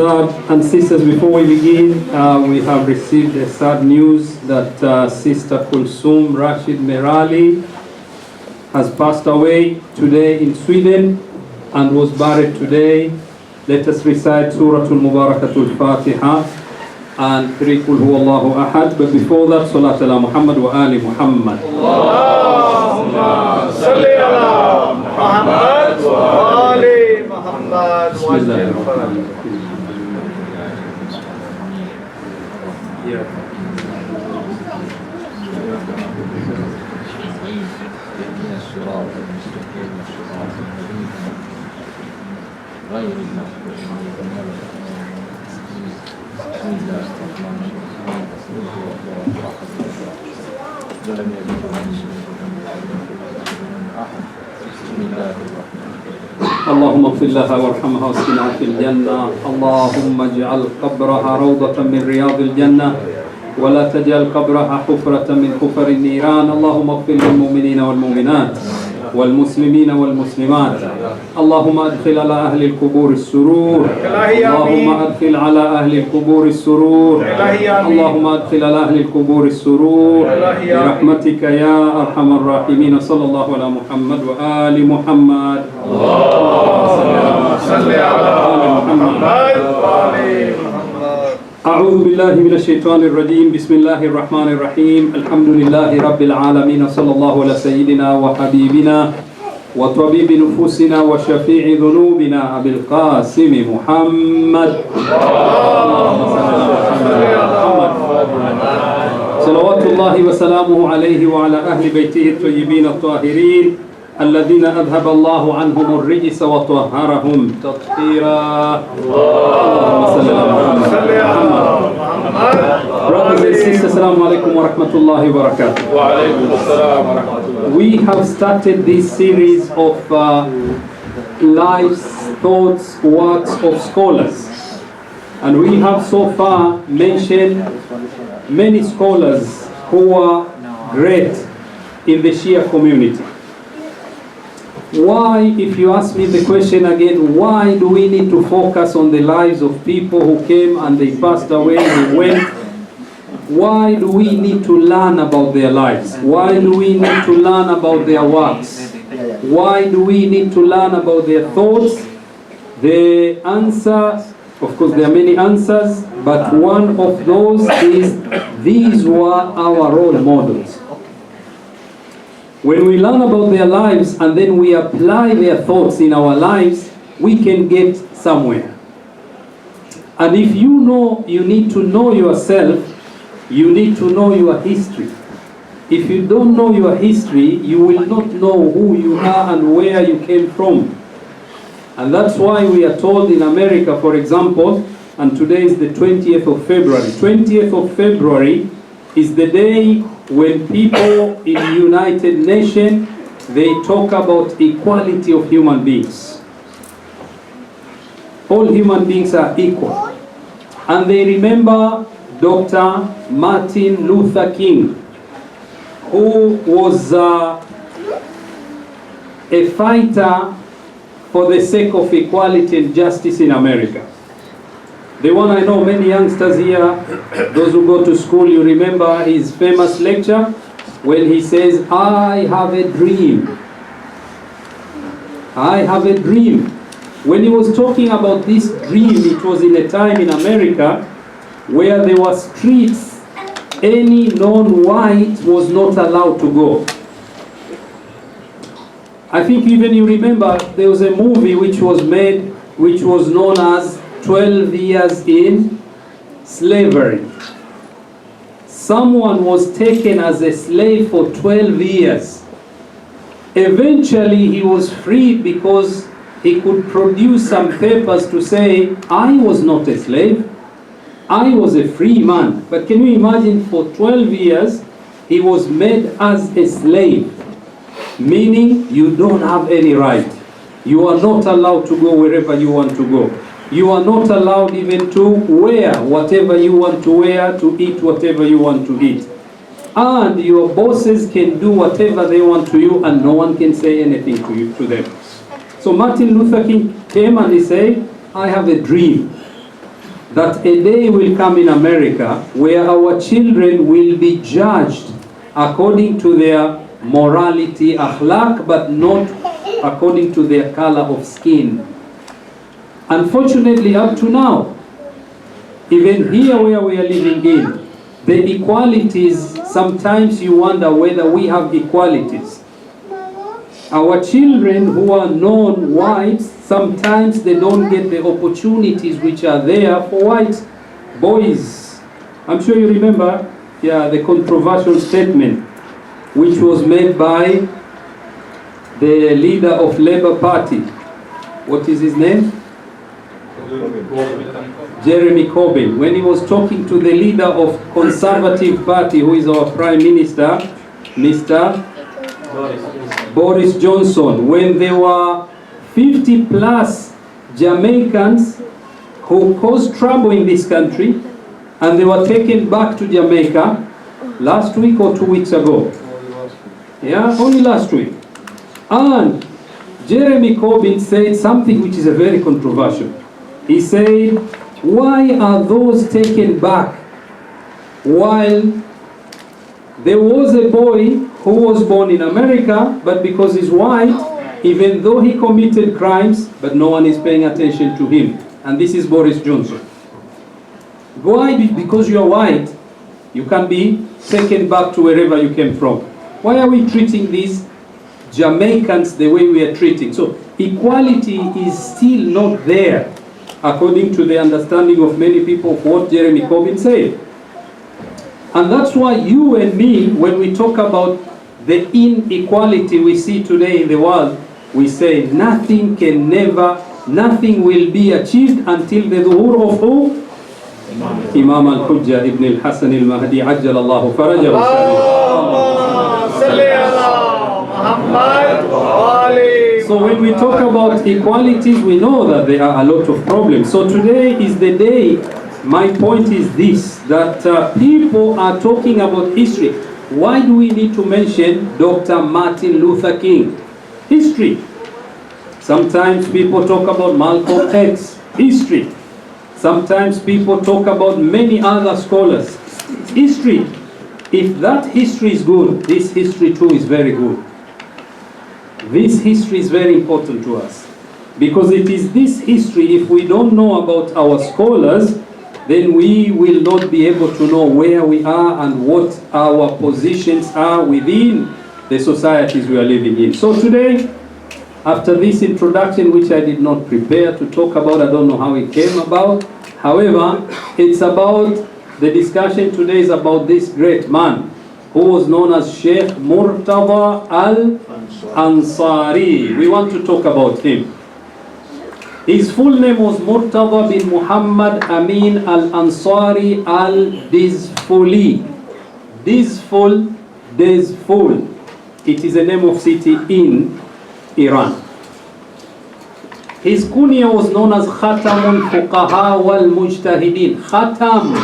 And sisters, before we begin, we have received a sad news that Sister Kulsum Rashid Merali has passed away today in Sweden and was buried today. Let us recite Surah Al-Mubarakatul Fatiha and 3 Qul Huwallahu Ahad. But before that, Salat ala Muhammad wa Ali Muhammad. Allahumma salli ala Muhammad wa ali Muhammad. اللهم اغفر لها وارحمها واسكنها في الجنة. اللهم اجعل قبرها روضة من رياض الجنة ولا تجعل قبرها حفرة من حفر النيران. اللهم اغفر للمؤمنين والمؤمنات والمسلمين والمسلمات. اللهم ادخل على أهل القبور السرور. اللهم ادخل على أهل القبور السرور. اللهم ادخل على أهل القبور السرور برحمتك يا أرحم الراحمين. صلى الله على محمد وآل محمد. اللهم صل على محمد وآل محمد. أعوذ بالله من الشيطان الرجيم. بسم الله الرحمن الرحيم. الحمد لله رب العالمين. صلى الله على سيدنا وحبيبنا وطبيب نفوسنا وشفيع ذنوبنا أبي القاسم محمد. اللهم صل على محمد. صلوات الله وسلامه عليه وعلى أهل بيته الطيبين الطاهرين الذين أذهب الله عنهم الرجس وطهرهم تطهيرا. اللهم صل على محمد. Brothers and sisters, assalamu alaikum wa rahmatullahi wa barakatuh. Wa alaikum assalam wa rahmatullahi. We have started this series of lives, thoughts, works of scholars, and we have so far mentioned many scholars who are great in the Shia community. Why, if you ask me the question again, why do we need to focus on the lives of people who came and they passed away, they went? Why do we need to learn about their lives? Why do we need to learn about their works? Why do we need to learn about their thoughts? The answer, of course there are many answers, but one of those is these were our role models. When we learn about their lives and then we apply their thoughts in our lives, we can get somewhere. And if you know, you need to know yourself, you need to know your history. If you don't know your history, you will not know who you are and where you came from. And that's why we are told in America, for example, and today is the 20th of February. 20th of February is the day when people in United Nations, they talk about equality of human beings. All human beings are equal. And they remember Dr. Martin Luther King, who was a fighter for the sake of equality and justice in America. The one I know, many youngsters here, those who go to school, you remember his famous lecture when he says, I have a dream. I have a dream. When he was talking about this dream, it was in a time in America where there were streets, any non-white was not allowed to go. I think even you remember there was a movie which was made, which was known as 12 years in slavery. Someone was taken as a slave for 12 years. Eventually he was freed because he could produce some papers to say, I was not a slave, I was a free man. But can you imagine, for 12 years he was made as a slave, meaning you don't have any right. You are not allowed to go wherever you want to go. You are not allowed even to wear whatever you want to wear, to eat whatever you want to eat. And your bosses can do whatever they want to you and no one can say anything to them. So Martin Luther King came and he said, I have a dream. that a day will come in America where our children will be judged according to their morality, akhlaq, but not according to their color of skin. Unfortunately, up to now, even here where we are living in, the equalities, sometimes you wonder whether we have equalities. Our children who are known whites, sometimes they don't get the opportunities which are there for white boys. I'm sure you remember, the controversial statement which was made by the leader of Labour Party. What is his name? Jeremy Corbyn. When he was talking to the leader of Conservative Party, who is our Prime Minister, Mr. Boris Johnson, when there were 50 plus Jamaicans who caused trouble in this country, and they were taken back to Jamaica last week or 2 weeks ago. Yeah, only last week. And Jeremy Corbyn said something which is a very controversial. He said, why are those taken back while there was a boy who was born in America, but because he's white, even though he committed crimes, but no one is paying attention to him. And this is Boris Johnson. Why? Because you are white, you can be taken back to wherever you came from. Why are we treating these Jamaicans the way we are treating? So equality is still not there, according to the understanding of many people of what Jeremy Corbyn said. And that's why you and me, when we talk about the inequality we see today in the world, we say nothing will be achieved until the zuhur of who? Imam al-Hujjah ibn al-Hasan al-Mahdi ajjalallahu farajahu. So when we talk about equalities, we know that there are a lot of problems. So today is the day. My point is this, that people are talking about history. Why do we need to mention Dr. Martin Luther King? History. Sometimes people talk about Malcolm X. History. Sometimes people talk about many other scholars. History. If that history is good, this history too is very good. This history is very important to us. Because it is this history, if we don't know about our scholars, then we will not be able to know where we are and what our positions are within the societies we are living in. So today, after this introduction, which I did not prepare to talk about, I don't know how it came about. However, it's about, the discussion today is about this great man who was known as Sheikh Murtaza al-Ansari. We want to talk about him. His full name was Murtaza bin Muhammad Amin al-Ansari al-Dizfuli. Dizful. It is a name of city in Iran. His kunya was known as Khatamul Fuqaha wal Mujtahidin. Khatam,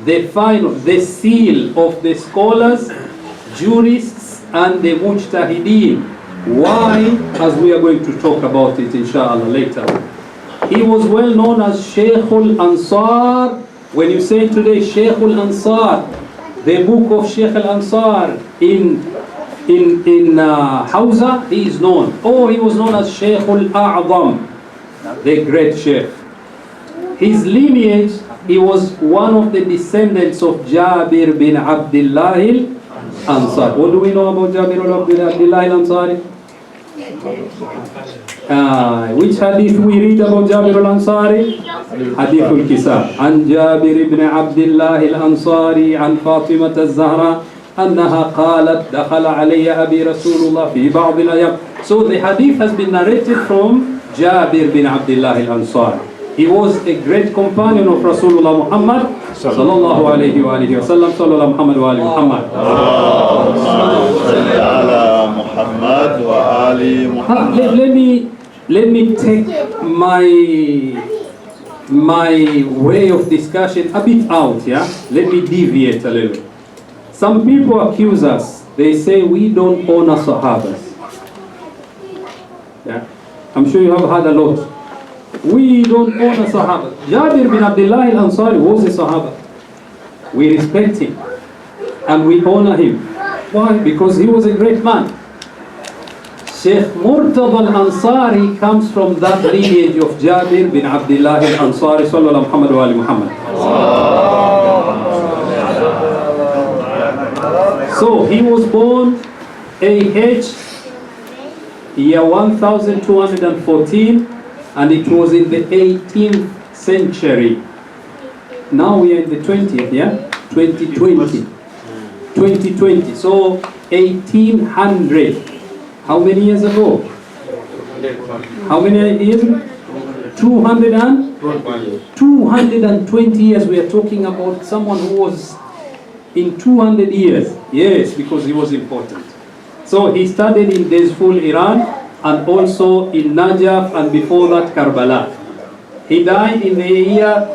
the seal of the scholars, jurists, and the Mujtahidin. Why? As we are going to talk about it inshallah later. He was well known as Sheikhul Ansar. When you say today Sheikhul Ansar, the book of Sheikh al-Ansar in Hausa, he is known. Oh, he was known as Sheikhul A'zam, the great Sheikh. His lineage, he was one of the descendants of Jabir bin Abdullah al-Ansari. What do we know about Jabir bin Abdullah al-Ansari? Which hadith we read about Jabir al-Ansari? Hadith al-Kisab. An Jabir ibn Abdullah al-Ansari an Fatimah al-Zahra أنها قالت دخل علي أبي رسول الله في بعض الأيام. So the hadith has been narrated from Jabir bin Abdullah al-Ansari. He was a great companion of Rasulullah Muhammad sallallahu alayhi wa alihi wa sallam. Sallallahu Muhammad wa alihi Muhammad. Let me take my way of discussion a bit out, yeah? Let me deviate a little. Some people accuse us. They say we don't honor Sahabas. Yeah? I'm sure you have heard a lot. We don't honor Sahaba. Jabir bin Abdullah al-Ansari was a Sahaba. We respect him and we honor him. Why? Because he was a great man. Sheikh Murtaza al-Ansari comes from that lineage of Jabir bin Abdullah al-Ansari sallallahu Muhammad wa ali Muhammad. So he was born AH year 1214 and it was in the 18th century. Now we are in the 20th, yeah? 2020. 2020. So 1800. How many years ago? How many years ago? 220 years. We are talking about someone who was in 200 years. Yes, because he was important. So he studied in Dezful, Iran, and also in Najaf, and before that Karbala. He died in the year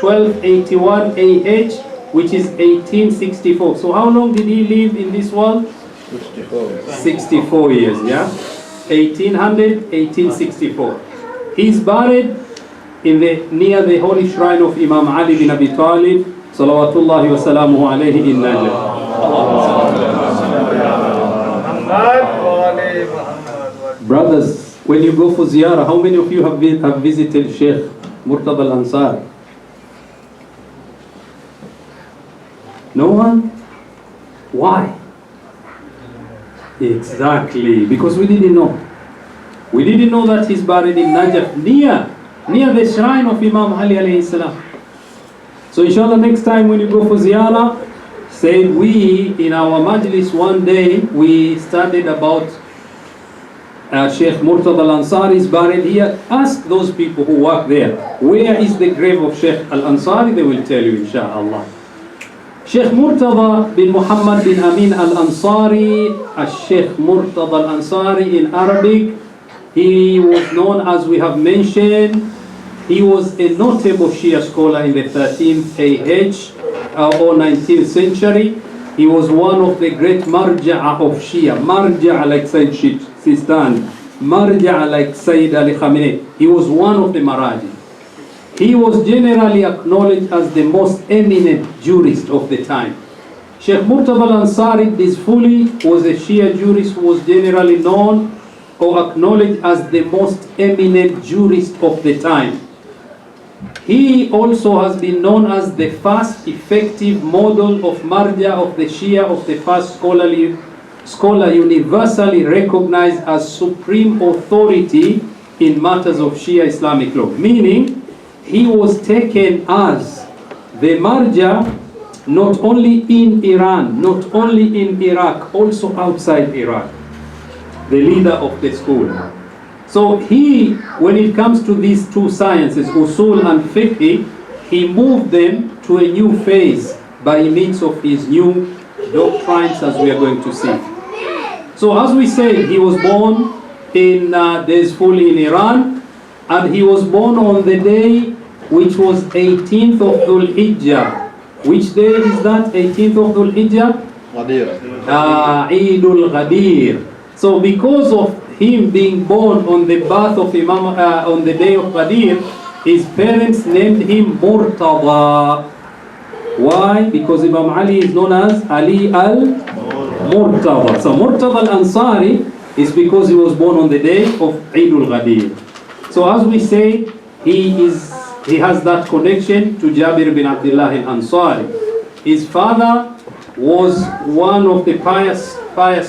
1281 AH, which is 1864. So how long did he live in this world? 64 years, yeah? 1800, 1864. He's buried in near the holy shrine of Imam Ali bin Abi Talib, salawatullahi wa salamuhu alayhi in Najaf. Brothers, when you go for ziyarah, how many of you have visited Sheikh Murtaza al-Ansari? No one? Why? Exactly, because we didn't know. We didn't know that he's buried in Najaf, near the shrine of Imam Ali alayhi salam. So inshallah next time when you go for ziyarah, say we in our majlis one day, we studied about Sheikh Murtaza al-Ansari is buried here. Ask those people who work there, where is the grave of Sheikh al-Ansari? They will tell you inshallah. Sheikh Murtaza bin Muhammad bin Amin al-Ansari, Sheikh Murtaza al-Ansari in Arabic, he was known, as we have mentioned, he was a notable Shia scholar in the 13th AH or 19th century. He was one of the great marja'a of Shia, marja'a like Sayyid Sistani, marja'a like Sayyid Ali Khamenei. He was one of the maraji. He was generally acknowledged as the most eminent jurist of the time. Sheikh Murtaza al-Ansari Dizfuli was a Shia jurist who was generally known or acknowledged as the most eminent jurist of the time. He also has been known as the first effective model of marja of the Shia, of the first scholar universally recognized as supreme authority in matters of Shia Islamic law. Meaning, he was taken as the marja not only in Iran, not only in Iraq, also outside Iraq, the leader of the school. So he, when it comes to these two sciences, usul and fiqh, he moved them to a new phase by means of his new doctrines, as we are going to see. So as we said, he was born in Dezful in Iran, and he was born on the day which was 18th of Dhul Hijjah. Which day is that? 18th of Dhul Hijjah? Eidul Ghadir. So because of him being born on the birth of Imam, on the day of Ghadir, his parents named him Murtaza. Why? Because Imam Ali is known as Ali al-Murtaza. So Murtaza al-Ansari is because he was born on the day of Eidul Ghadir. So as we say, he has that connection to Jabir bin Abdullah al-Ansari. His father was one of the pious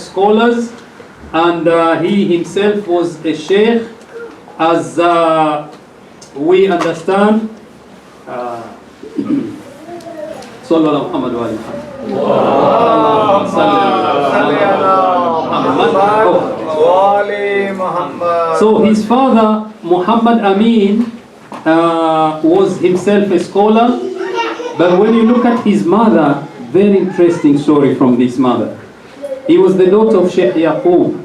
scholars, and he himself was a sheikh, as we understand. Sallallahu Muhammad wa Muhammad. So his father, Muhammad Amin, was himself a scholar, but when you look at his mother, very interesting story from this mother. He was the daughter of Sheikh Yaqub,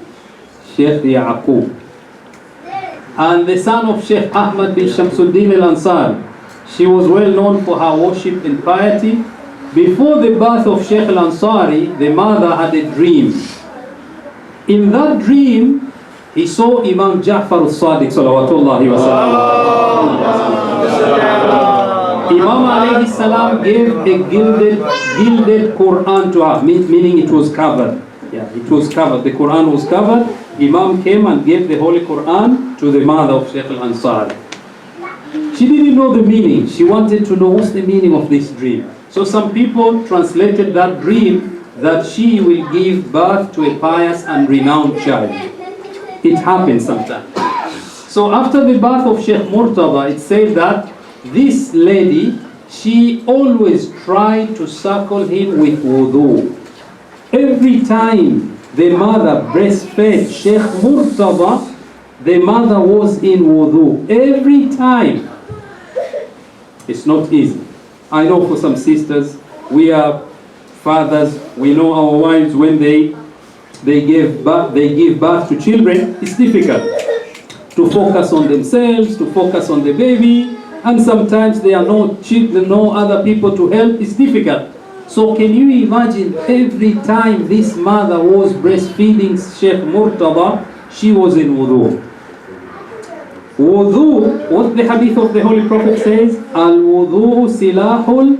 and the son of Sheikh Ahmad bin Shamsuddin al-Ansari. She was well known for her worship and piety. Before the birth of Sheikh al-Ansari, the mother had a dream. In that dream, He saw Imam Ja'far al-Sadiq salawatullahi wa sallam. Imam alayhi salam gave a gilded Quran to her, meaning it was covered. Yeah, it was covered. The Quran was covered. Imam came and gave the Holy Quran to the mother of Sheikh al-Ansari. She didn't know the meaning. She wanted to know what's the meaning of this dream. So some people translated that dream that she will give birth to a pious and renowned child. It happens sometimes. So after the birth of Sheikh Murtaza, it said that this lady, she always tried to suckle him with wudu. Every time the mother breastfed Sheikh Murtaza, the mother was in wudu. Every time. It's not easy. I know for some sisters, we are fathers, we know our wives when they give birth to children, it's difficult to focus on themselves, to focus on the baby, and sometimes there are no children, no other people to help. It's difficult. So can you imagine every time this mother was breastfeeding Sheikh Murtaza, she was in wudu. Wudu, what the hadith of the Holy Prophet says, al-wudu silahul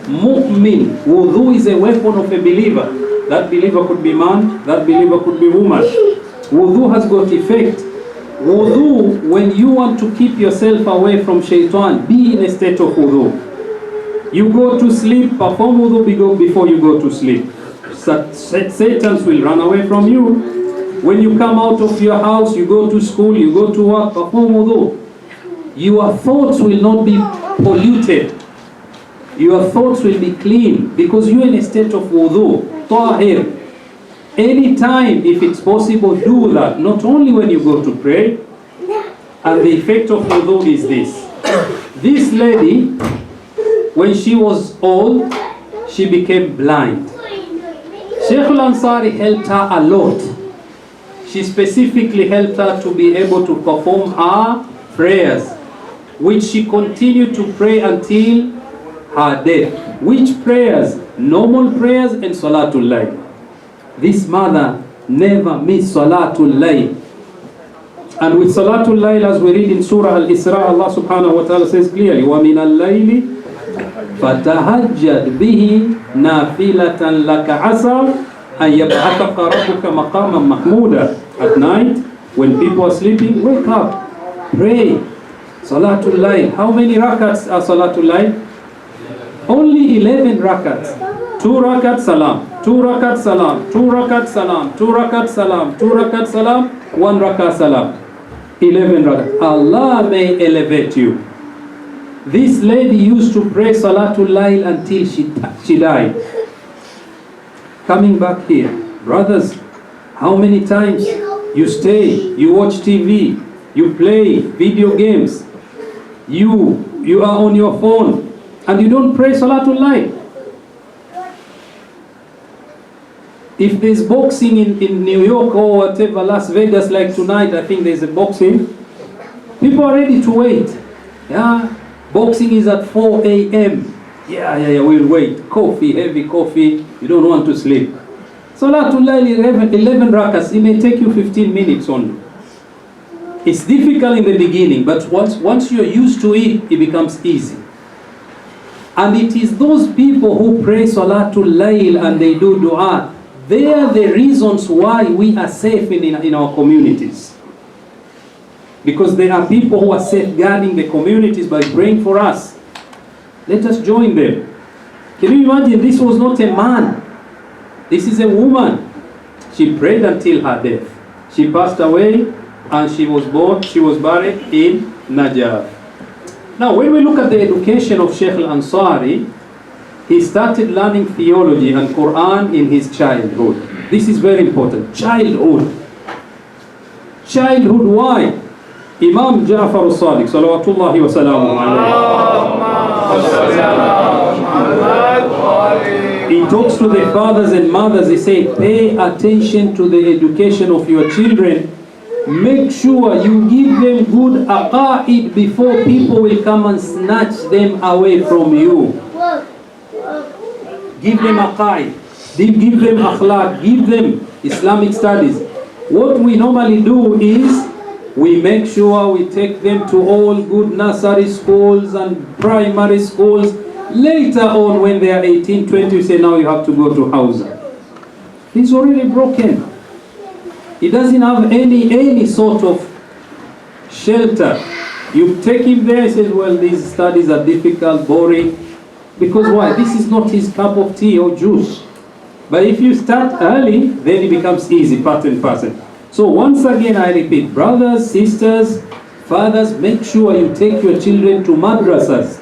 mu'min. Wudu is a weapon of a believer. That believer could be man, that believer could be woman. Wudu has got effect. Wudu, when you want to keep yourself away from shaitan, be in a state of wudu. You go to sleep, perform wudu before you go to sleep. Satan will run away from you. When you come out of your house, you go to school, you go to work, perform wudu. Your thoughts will not be polluted. Your thoughts will be clean because you're in a state of wudu, tahir. Anytime, if it's possible, do that. Not only when you go to pray. And the effect of wudu is this. This lady, when she was old, she became blind. Sheikh al-Ansari helped her a lot. She specifically helped her to be able to perform her prayers, which she continued to pray until her death. Which prayers? Normal prayers and Salatul Layl. This mother never missed Salatul Layl. And with Salatul Layl, as we read in Surah Al-Isra, Allah subhanahu wa ta'ala says clearly, وَمِنَ اللَّيْلِ فَتَهَجَّدْ بِهِ نَافِلَةً لَكَ عَسَىٰ أَن يَبْعَثَكَ رَبُّكَ مَقَامًا مَحْمُودًا. At night, when people are sleeping, wake up, pray. Salatul Layl. How many rakats are Salatul Layl? Only 11 rakats. 2 rakat salam, 2 rakat salam, 2 rakat salam, 2 rakat salam, 2 rakat salam, 1 rakat salam. 11 rakat. Allah may elevate you. This lady used to pray Salatul Layl until she died. Coming back here, brothers, how many times you stay, you watch TV, you play video games, you are on your phone, and you don't pray Salatul Layl. If there's boxing in New York or whatever, Las Vegas, like tonight, I think there's a boxing, people are ready to wait. Yeah, boxing is at 4 a.m. Yeah, we'll wait. Coffee, heavy coffee, you don't want to sleep. Salatul Layl 11 rakats, it may take you 15 minutes only. It's difficult in the beginning, but once you're used to it, it becomes easy. And it is those people who pray Salatul Layl and they do dua, they are the reasons why we are safe in our communities. Because there are people who are safeguarding the communities by praying for us. Let us join them. Can you imagine, this was not a man. This is a woman. She prayed until her death. She passed away and she was buried in Najaf. Now, when we look at the education of Sheikh al-Ansari, he started learning theology and Quran in his childhood. This is very important. Childhood. Childhood, why? Imam Ja'far al-Sadiq, salawatullahi wa salamu alayhi. He talks to the fathers and mothers. He says, pay attention to the education of your children. Make sure you give them good aqa'id before people will come and snatch them away from you. Give them aqa'id, give them akhlaq, give them Islamic studies. What we normally do is we make sure we take them to all good nursery schools and primary schools. Later on, when they are 18, 20, we say, now you have to go to Hausa. He's already broken. He doesn't have any sort of shelter. You take him there, he says, well, these studies are difficult, boring. Because why? This is not his cup of tea or juice. But if you start early, then it becomes easy, part and parcel. So once again, I repeat, brothers, sisters, fathers, make sure you take your children to madrasas,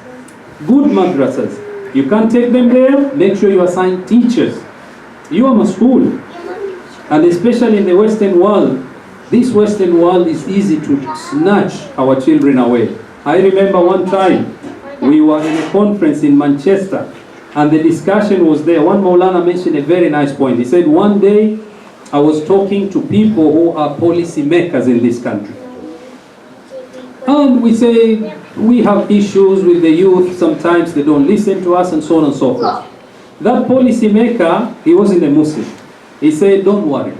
good madrasas. You can't take them there, make sure you assign teachers. You are school. And especially in the Western world, this Western world is easy to snatch our children away. I remember one time, we were in a conference in Manchester, and the discussion was there. One Maulana mentioned a very nice point. He said, one day, I was talking to people who are policy makers in this country. And we say, we have issues with the youth, sometimes they don't listen to us and so on and so forth. That policy maker, he wasn't a Muslim. He said, don't worry,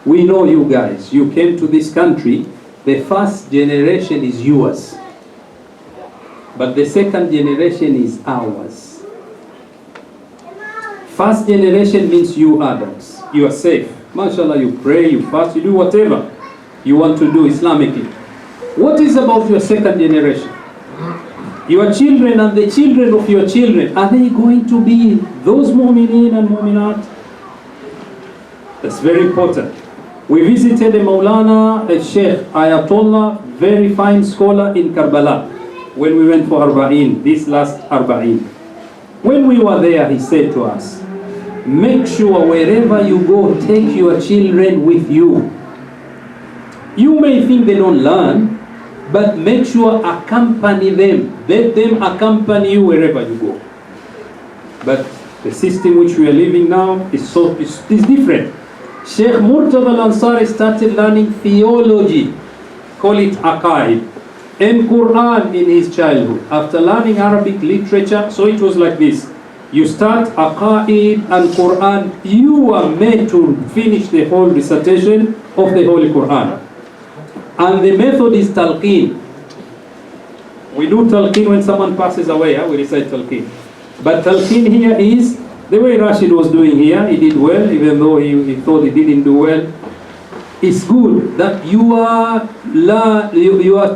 we know you guys, you came to this country, the first generation is yours, but the second generation is ours. First generation means you adults, you are safe. MashaAllah, you pray, you fast, you do whatever you want to do Islamically. What is about your second generation? Your children and the children of your children, are they going to be those mu'mineen and mu'minat? That's very important. We visited a Maulana, a Sheikh, Ayatollah, very fine scholar in Karbala, when we went for Arba'in, this last Arba'in. When we were there, he said to us, make sure wherever you go, take your children with you. You may think they don't learn, but make sure accompany them. Let them accompany you wherever you go. But the system which we are living now is different. Sheikh Murtaza Ansari started learning theology, call it aqaid, and Quran in his childhood. After learning Arabic literature, so it was like this. You start aqaid and Quran, you are made to finish the whole recitation of the Holy Quran. And the method is talqeen. We do talqeen when someone passes away, we recite talqeen. But talqeen here is the way Rashid was doing here. He did well, even though he thought he didn't do well. It's good that you are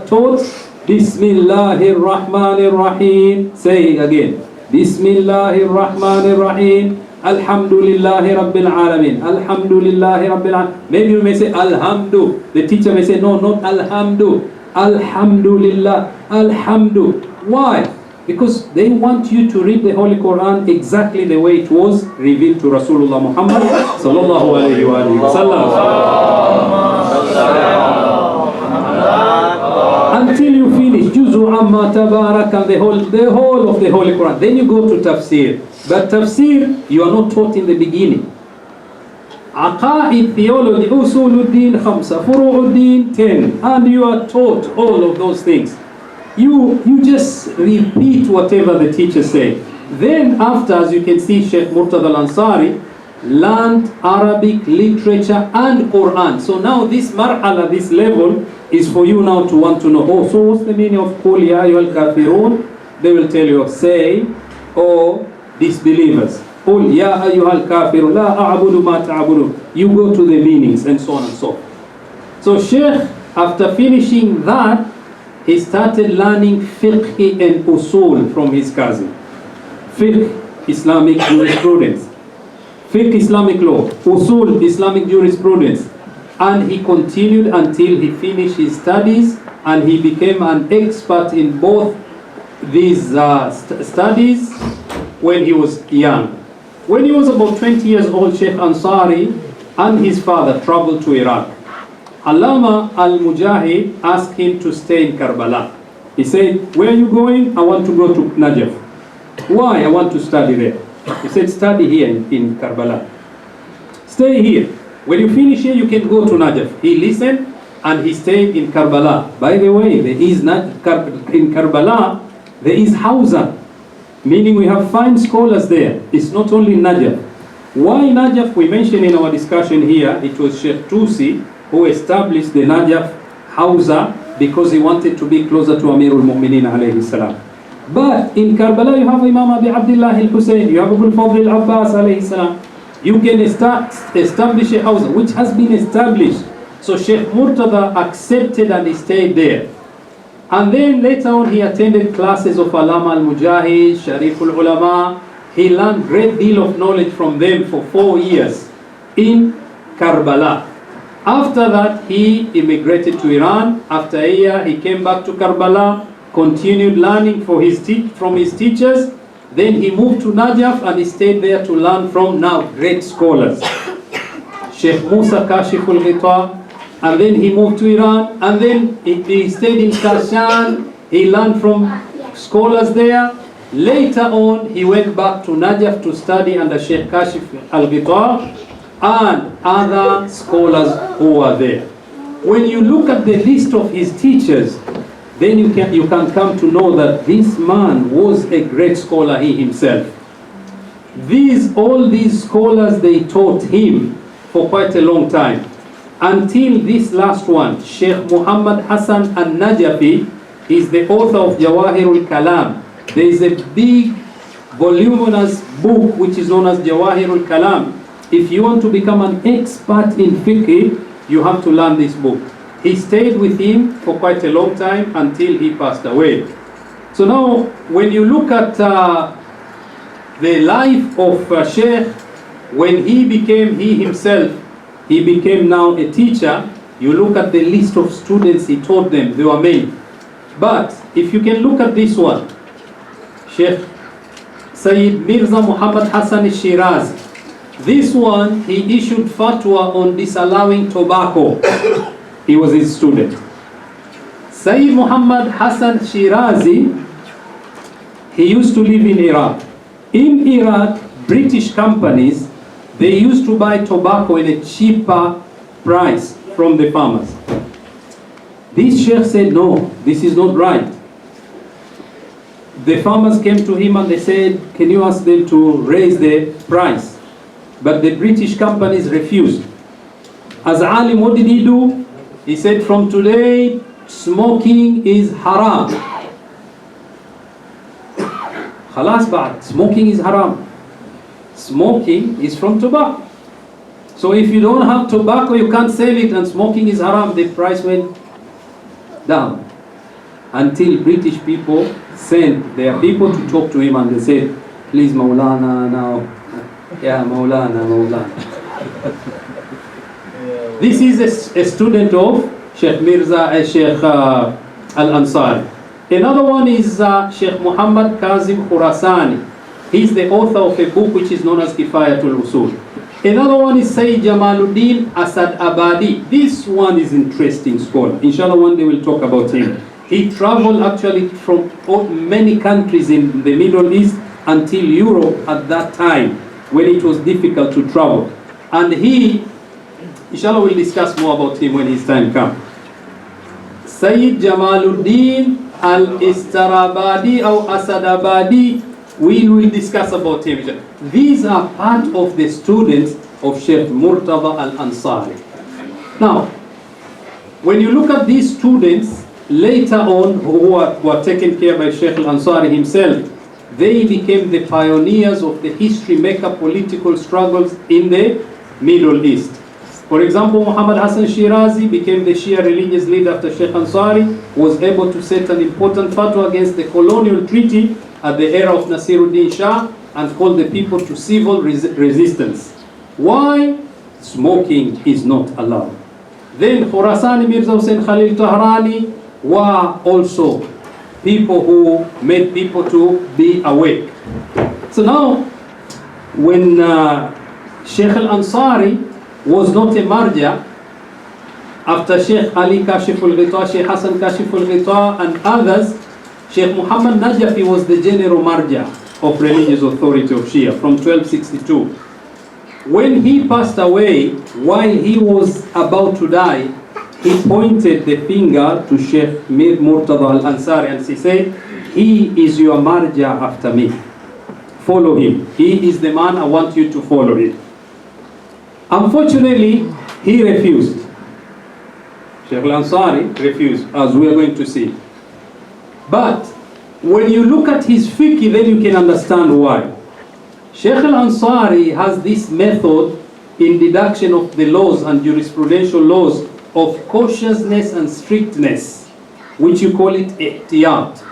taught Bismillahir Rahmanir Rahim. Say it again. Bismillahir Rahmanir Rahim. Alhamdulillahi Rabbil Alameen. Alhamdulillahi Rabbil Alameen. Maybe you may say Alhamdu. The teacher may say, no, not Alhamdu. Alhamdulillah. Alhamdu. Why? Because they want you to read the Holy Quran exactly the way it was revealed to Rasulullah Muhammad sallallahu alayhi wa sallam. Until you finish Juzu Amma Tabarak and the whole of the Holy Quran. Then you go to Tafsir. But Tafsir, you are not taught in the beginning. Aqaid, theology, Usuluddin, Khamsa, Furu'uddin, 10. And you are taught all of those things. You just repeat whatever the teacher said. Then after, as you can see, Sheikh Murtaza Ansari learned Arabic literature and Quran. So now this marhala, this level, is for you now to want to know, oh, so what's the meaning of Qul Ya Ayyuhal Kafirun? They will tell you, say, oh, disbelievers. Qul Ya Ayyuhal Kafirun, La A'budu Ma Ta'budu. You go to the meanings and so on and so forth. So Sheikh, after finishing that, he started learning fiqh and usul from his cousin. Fiqh, Islamic jurisprudence. Fiqh, Islamic law. Usul, Islamic jurisprudence. And he continued until he finished his studies and he became an expert in both these studies when he was young. When he was about 20 years old, Sheikh Ansari and his father traveled to Iraq. Allama al-Mujahid asked him to stay in Karbala. He said, where are you going? I want to go to Najaf. Why? I want to study there. He said, study here in Karbala. Stay here. When you finish here, you can go to Najaf. He listened and he stayed in Karbala. By the way, there is in Karbala, there is Hausa, meaning we have fine scholars there. It's not only Najaf. Why Najaf? We mentioned in our discussion here, it was Sheikh Tusi who established the Najaf Hawza because he wanted to be closer to Amirul Mu'mineen alayhi salam. But in Karbala you have Imam Abi Abdullah al-Hussein, you have Abu al-Fadl al-Abbas alayhi salam. You can establish a Hawza which has been established. So Sheikh Murtaza accepted and he stayed there. And then later on he attended classes of Alama al-Mujahid, Sharif al-Ulama. He learned great deal of knowledge from them for 4 years in Karbala. After that he immigrated to Iran. After a year he came back to Karbala, continued learning from his teachers. Then he moved to Najaf and he stayed there to learn from now great scholars. Sheikh Musa Kashif al-Ghita. And then he moved to Iran, and then he stayed in Kashan. He learned from scholars there. Later on, he went back to Najaf to study under Sheikh Kashif al-Ghita and other scholars who were there. When you look at the list of his teachers, then you can come to know that this man was a great scholar, he himself. All these scholars, they taught him for quite a long time. Until this last one, Sheikh Muhammad Hassan al-Najafi, is the author of Jawahirul Kalam. There is a big, voluminous book which is known as Jawahirul Kalam. If you want to become an expert in fiqh, you have to learn this book. He stayed with him for quite a long time until he passed away. So now, when you look at the life of Sheikh, when he himself, he became now a teacher. You look at the list of students he taught them, they were many. But if you can look at this one, Sheikh Sayyid Mirza Muhammad Hassan al-Shirazi. This one, he issued fatwa on disallowing tobacco. He was his student. Sayyid Muhammad Hassan Shirazi, he used to live in Iraq. In Iraq, British companies, they used to buy tobacco in a cheaper price from the farmers. This sheikh said, no, this is not right. The farmers came to him and they said, can you ask them to raise the price? But the British companies refused. As alim, what did he do? He said, from today, smoking is haram. Khalas ba'd, smoking is haram. Smoking is from tobacco. So if you don't have tobacco, you can't sell it, and smoking is haram. The price went down. Until British people sent their people to talk to him and they said, please Maulana now. Yeah, Maulana. This is a student of Sheikh Mirza, Sheikh Al-Ansari. Another one is Sheikh Muhammad Kazim Khurasani. He's the author of a book which is known as Kifayatul Usul. Another one is Sayyid Jamaluddin Asad Abadi. This one is interesting scholar. Inshallah, one day we'll talk about him. He traveled actually from many countries in the Middle East until Europe at that time when it was difficult to travel. And he, inshallah, we'll discuss more about him when his time comes. Sayyid Jamaluddin Al-Istarabadi or Asadabadi, we will discuss about him. These are part of the students of Sheikh Murtaza al-Ansari. Now, when you look at these students, later on, who were taken care by Sheikh al-Ansari himself, they became the pioneers of the history maker political struggles in the Middle East. For example, Muhammad Hassan Shirazi became the Shia religious leader after Sheikh Ansari was able to set an important fatwa against the colonial treaty at the era of Nasiruddin Shah and called the people to civil resistance. Why? Smoking is not allowed. Then Khurasani Mirza Hussain Khalil Tahrani were also people who made people to be awake. So now, when Sheikh Al-Ansari was not a marja, after Sheikh Ali Kashif al-Ghita, Sheikh Hassan Kashif al-Ghita and others, Sheikh Muhammad Najafi was the general marja of religious authority of Shia from 1262. When he passed away, while he was about to die, he pointed the finger to Sheikh Murtaza al-Ansari and he said, he is your marja after me. Follow him. He is the man, I want you to follow him. Unfortunately, he refused. Sheikh Ansari refused, as we are going to see. But when you look at his fiqh, then you can understand why. Sheikh Ansari has this method in deduction of the laws and jurisprudential laws of cautiousness and strictness, which you call it ihtiyat.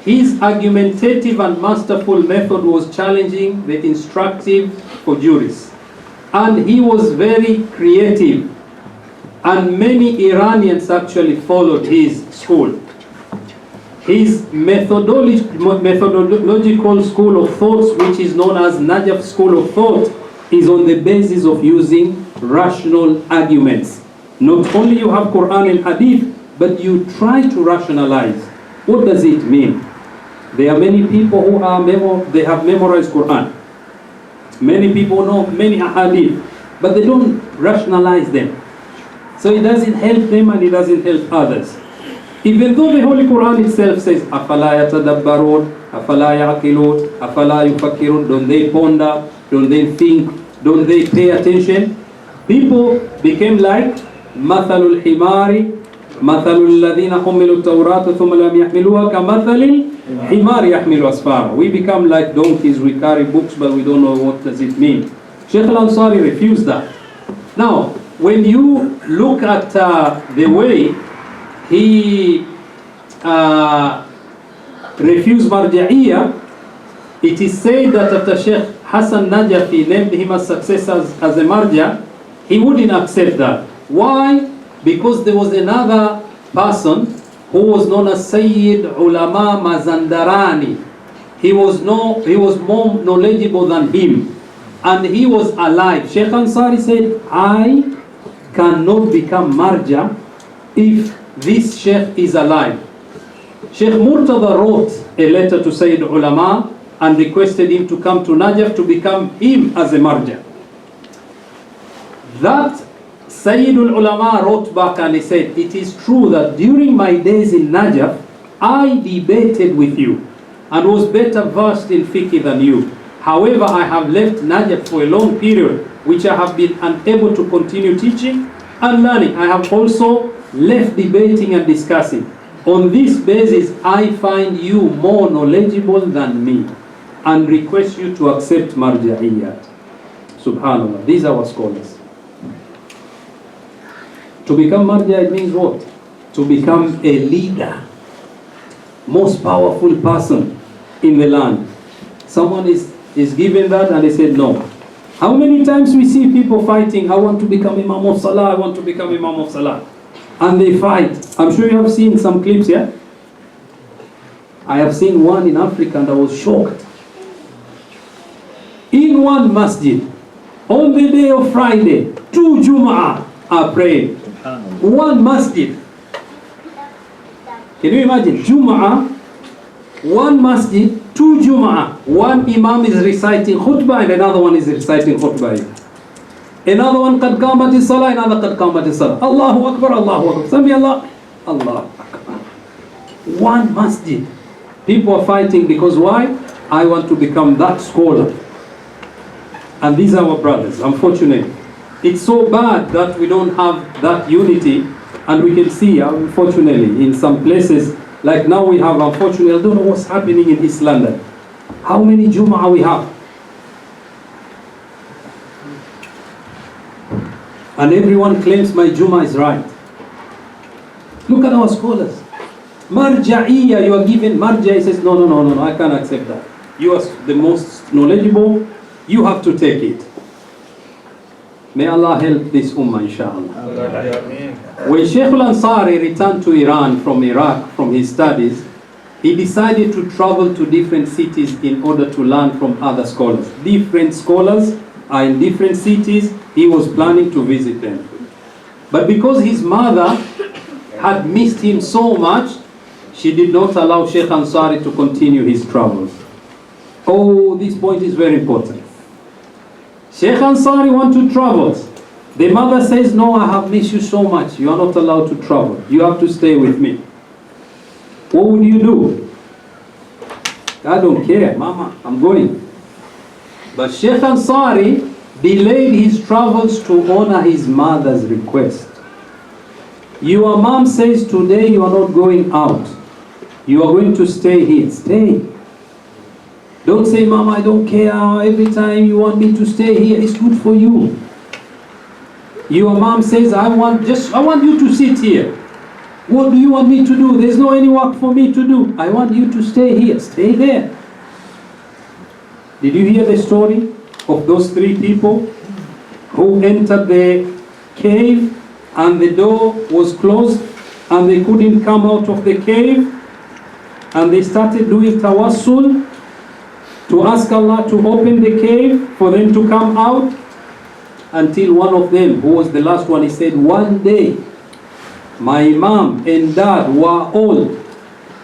His argumentative and masterful method was challenging the instructive for jurists. And he was very creative. And many Iranians actually followed his school. His methodological school of thoughts, which is known as Najaf school of thought, is on the basis of using rational arguments. Not only you have Quran and Hadith, but you try to rationalize. What does it mean? There are many people who are they have memorized Quran. Many people know many Hadith, but they don't rationalize them. So it doesn't help them and it doesn't help others. Even though the Holy Quran itself says, أَفَلَا يَتَدَبَّرُونَ أَفَلَا يَعْقِلُونَ أَفَلَا يُفَكِّرُونَ, don't they ponder, don't they think, don't they pay attention? People became like مَثَلُ الْحِمَارِ مَثَلُ الَّذِينَ حُمِّلُوا التَّوْرَاةَ ثُمَّ لَمْ يَحْمِلُوهَا كَمَثَلِ الْحِمَارِ يَحْمِلُ أَسْفَارًا. We become like donkeys, we carry books, but we don't know what does it mean. Sheikh Ansari refused that. Now, when you look at the way he refused Marja'iyya, it is said that after Sheikh Hassan Najafi named him as successor as a Marja, he wouldn't accept that. Why? Because there was another person who was known as Sayyid Ulama Mazandarani. He was more knowledgeable than him, and he was alive. Sheikh Ansari said, I cannot become Marja if this Sheikh is alive. Sheikh Murtaza wrote a letter to Sayyid Ulama and requested him to come to Najaf to become him as a Marja. That Sayyidul Ulama wrote back and he said, it is true that during my days in Najaf, I debated with you and was better versed in fiqh than you. However, I have left Najaf for a long period, which I have been unable to continue teaching and learning. I have also left debating and discussing. On this basis, I find you more knowledgeable than me and request you to accept Marja'iyat. Subhanallah, these are our scholars. To become Marja, it means what? To become a leader, most powerful person in the land. Someone is given that and they said no. How many times we see people fighting, I want to become Imam of Salah, I want to become Imam of Salah. And they fight. I'm sure you have seen some clips, yeah? I have seen one in Africa and I was shocked. In one masjid, on the day of Friday, 2 Jum'ah are praying. One masjid. Can you imagine? Jum'ah, one masjid, 2 Jum'ah. One imam is reciting khutbah and another one is reciting khutbah. Another one, qad qamati salah, another qad qamati salah. Allahu Akbar, Allahu Akbar. Sami Allah, Allahu Akbar. One masjid. People are fighting because why? I want to become that scholar. And these are our brothers, unfortunately. It's so bad that we don't have that unity, and we can see, unfortunately, in some places, like now we have, unfortunately, I don't know what's happening in East London. How many Jum'ah we have? And everyone claims my Jum'ah is right. Look at our scholars. Marja'iyya, you are given Marja, he says, no, I can't accept that. You are the most knowledgeable, you have to take it. May Allah help this ummah, inshallah. When Sheikh Ansari returned to Iran from Iraq from his studies, he decided to travel to different cities in order to learn from other scholars. Different scholars are in different cities, he was planning to visit them. But because his mother had missed him so much, she did not allow Sheikh Ansari to continue his travels. Oh, this point is very important. Sheikh Ansari want to travel. The mother says, no, I have missed you so much. You are not allowed to travel. You have to stay with me. What would you do? I don't care, Mama, I'm going. But Sheikh Ansari delayed his travels to honor his mother's request. Your mom says today you are not going out. You are going to stay here. Stay. Don't say, Mom, I don't care. Every time you want me to stay here, it's good for you. Your mom says, I want you to sit here. What do you want me to do? There's no any work for me to do. I want you to stay here. Stay there. Did you hear the story of those 3 people who entered the cave and the door was closed and they couldn't come out of the cave, and they started doing tawassul to ask Allah to open the cave for them to come out, until one of them, who was the last one, he said, one day my mom and dad were old.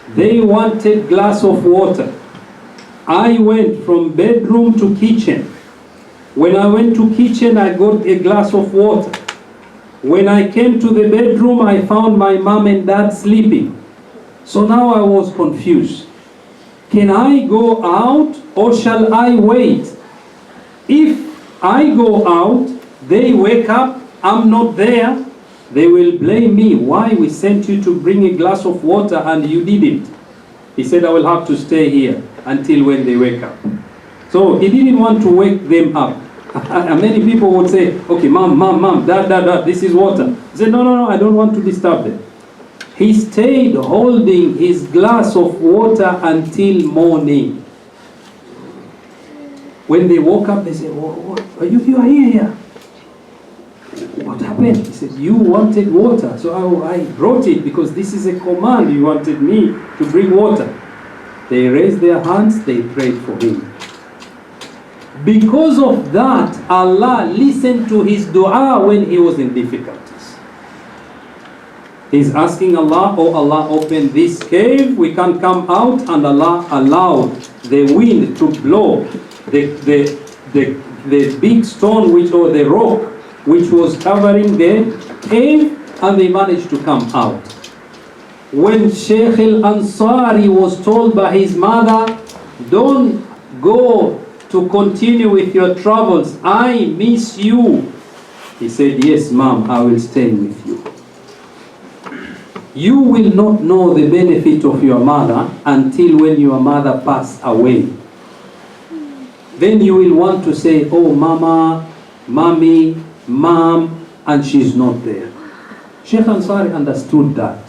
They wanted glass of water. I went from bedroom to kitchen. When I went to kitchen, I got a glass of water. When I came to the bedroom, I found my mom and dad sleeping. So now I was confused. Can I go out or shall I wait? If I go out, they wake up, I'm not there, they will blame me. Why we sent you to bring a glass of water and you didn't? He said, I will have to stay here until when they wake up. So he didn't want to wake them up. And many people would say, okay, mom, dad, this is water. He said, no, I don't want to disturb them. He stayed holding his glass of water until morning. When they woke up, they said, what? You are here. What happened? He said, you wanted water, so I brought it because this is a command. You wanted me to bring water. They raised their hands, they prayed for him. Because of that, Allah listened to his dua when he was in difficulties. He's asking Allah, oh Allah, open this cave, we can come out, and Allah allowed the wind to blow the big stone or the rock which was covering the cave, and they managed to come out. When Sheikh Ansari was told by his mother, don't go to continue with your troubles, I miss you, he said, yes mom, I will stay with you. You will not know the benefit of your mother until when your mother passed away. Then you will want to say, oh mama, mommy, mom, and she's not there. Sheikh Ansari understood that,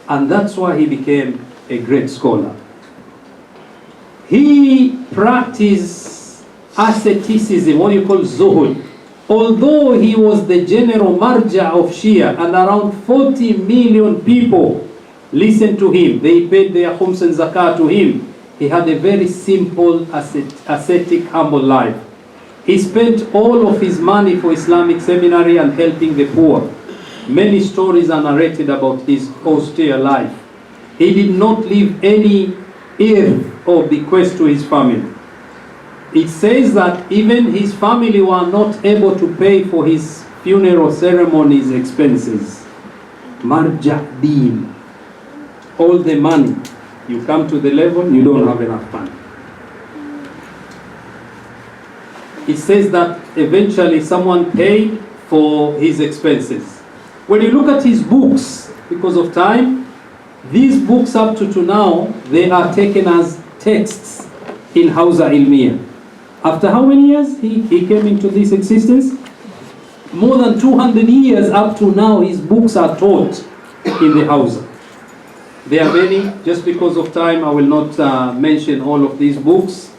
and that's why he became a great scholar. He practiced asceticism, what you call zuhud. Although he was the general marja of Shia, and around 40 million people listened to him, they paid their khums and zakah to him, he had a very simple, ascetic, humble life. He spent all of his money for Islamic seminary and helping the poor. Many stories are narrated about his austere life. He did not leave any heir or bequest to his family. It says that even his family were not able to pay for his funeral ceremonies expenses. Marja deen. All the money. You come to the level, you don't have enough money. It says that eventually someone paid for his expenses. When you look at his books, because of time, these books up to now, they are taken as texts in Hausa Ilmiya. After how many years he came into this existence? More than 200 years up to now, his books are taught in the Hausa. There are many, just because of time I will not mention all of these books,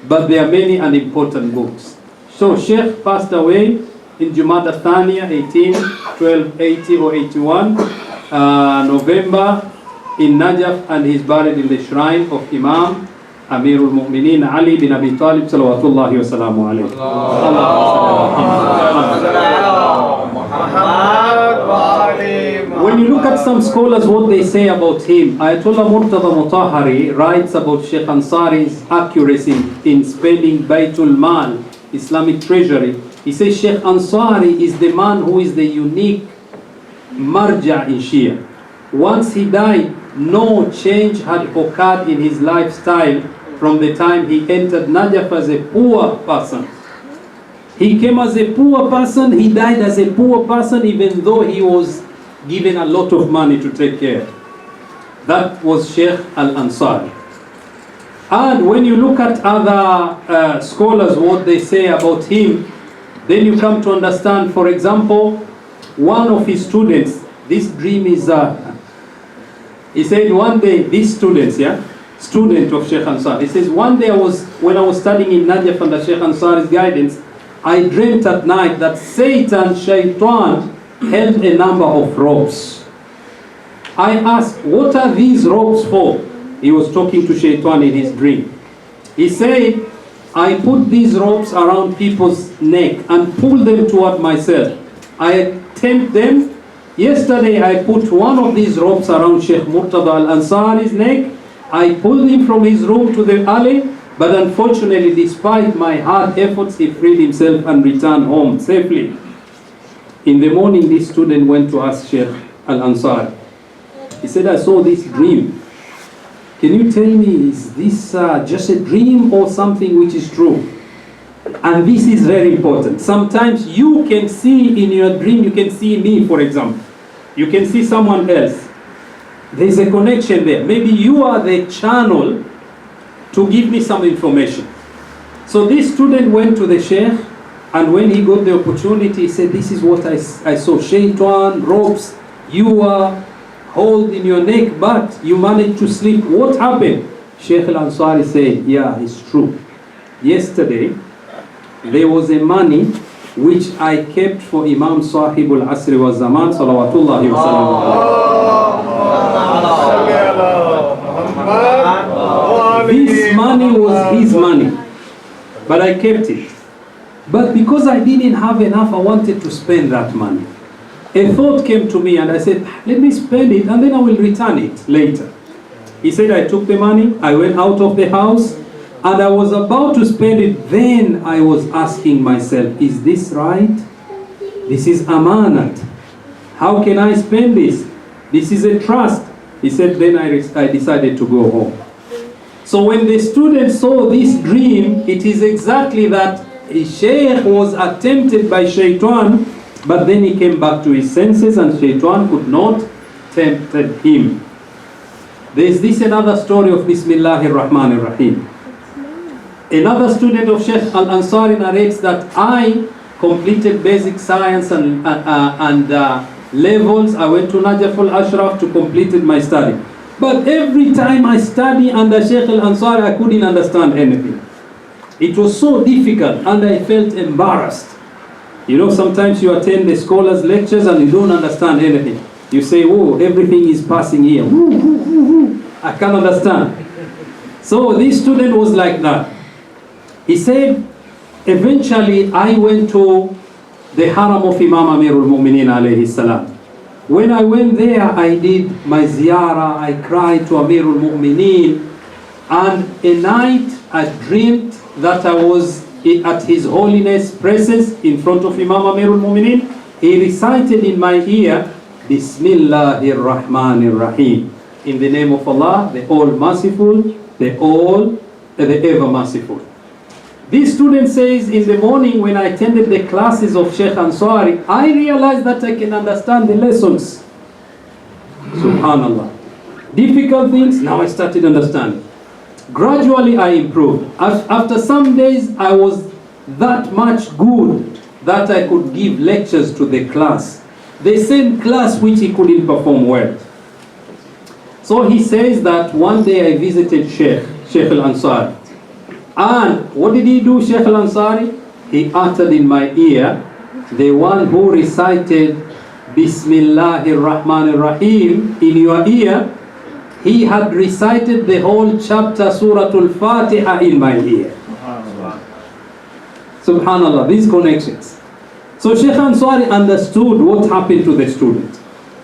but there are many and important books. So Sheikh passed away in Jumada Thaniya 1280 or 81, November in Najaf, and he's buried in the shrine of Imam Amirul Mu'mineen Ali bin Abi Talib salawatullahi wa salamu alayhi. When you look at some scholars, what they say about him, Ayatollah Murtaza Mutahari writes about Sheikh Ansari's accuracy in spending Baytul Mal, Islamic treasury. He says Sheikh Ansari is the man who is the unique marja in Shia. Once he died, no change had occurred in his lifestyle from the time he entered Najaf as a poor person. He came as a poor person, he died as a poor person, even though he was given a lot of money to take care. That was Sheikh Al-Ansari. And when you look at other scholars, what they say about him, then you come to understand, for example, one of his students, this dream is, he said one day, this student of Sheikh Ansari, he says, one day when I was studying in Najaf under Sheikh Ansari's guidance, I dreamt at night that Satan, Shaitan, held a number of ropes. I asked, what are these ropes for? He was talking to Shaitan in his dream. He said, I put these ropes around people's neck and pull them toward myself. I tempt them. Yesterday I put one of these ropes around Sheikh Murtaza Al-Ansari's neck. I pulled him from his room to the alley, but unfortunately, despite my hard efforts, he freed himself and returned home safely. In the morning, this student went to ask Sheikh Al-Ansari. He said, I saw this dream. Can you tell me, is this just a dream or something which is true? And this is very important. Sometimes you can see in your dream, you can see me, for example. You can see someone else. There's a connection there. Maybe you are the channel to give me some information. So this student went to the Sheikh, and when he got the opportunity, he said, this is what I saw. Shaitan, ropes, you are hold in your neck, but you managed to sleep. What happened? Sheikh Al-Ansari said, yeah, it's true. Yesterday, there was a money which I kept for Imam Sahibul Asri wa Zaman, salawatullahi wa sallam. This money was his money, but I kept it. But because I didn't have enough, I wanted to spend that money. A thought came to me and I said, let me spend it and then I will return it later. He said, I took the money, I went out of the house, and I was about to spend it. Then I was asking myself, is this right? This is amanat. How can I spend this? This is a trust. He said, then I decided to go home. So when the student saw this dream, it is exactly that a sheikh was tempted by Shaitan, but then he came back to his senses and Shaitan could not tempt him. There is this another story of Bismillahir Rahmanir Rahim. Another student of Sheikh Al-Ansari narrates that I completed basic science and levels. I went to Najaf al-Ashraf to complete my study. But every time I study under Sheikh Al-Ansari, I couldn't understand anything. It was so difficult and I felt embarrassed. You know, sometimes you attend the scholars' lectures and you don't understand anything. You say, oh, everything is passing here. I can't understand. So this student was like that. He said, eventually I went to the haram of Imam Amirul Mu'mineen alayhi salam. When I went there, I did my ziyarah, I cried to Amirul Mu'mineen, and a night I dreamed that I was at His Holiness' presence in front of Imam Amirul Mu'mineen. He recited in my ear, Bismillahir Rahmanir Rahim. In the name of Allah, the All-Merciful, the Ever Merciful. This student says, in the morning when I attended the classes of Sheikh Ansari, I realized that I can understand the lessons. Subhanallah. Difficult things, now I started understanding. Gradually I improved. After some days, I was that much good that I could give lectures to the class. The same class which he couldn't perform well. So he says that one day I visited Sheikh Al-Ansari. And what did he do, Sheikh Al-Ansari? He uttered in my ear, the one who recited Bismillahir Rahmanir Rahim in your ear, he had recited the whole chapter Suratul Fatiha in my ear. Subhanallah, these connections. So Sheikh Ansari understood what happened to the student.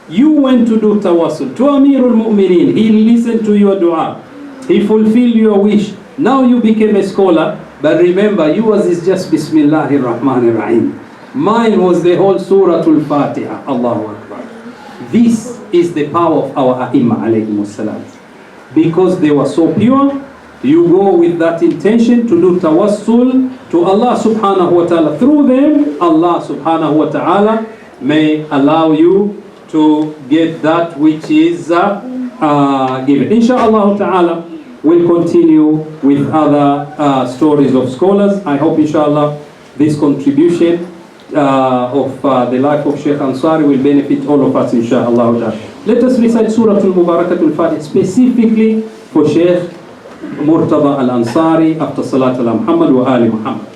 You went to do tawassul to Amirul Mu'mineen. He listened to your dua. He fulfilled your wish. Now you became a scholar. But remember, yours is just Bismillahir Rahmanir Rahim. Mine was the whole Suratul Fatiha. Allahu Akbar. This is the power of our A'imma alayhimus salam. Because they were so pure, you go with that intention to do tawassul to Allah subhanahu wa ta'ala. Through them, Allah subhanahu wa ta'ala may allow you to get that which is given. Inshallah ta'ala, we'll continue with other stories of scholars. I hope inshallah this contribution of the life of Sheikh Ansari will benefit all of us inshallah. Let us recite Surah Al-Mubarakatul Fatiha specifically for Sheikh Murtaza Al-Ansari after Salat al-Muhammad wa Ali Muhammad.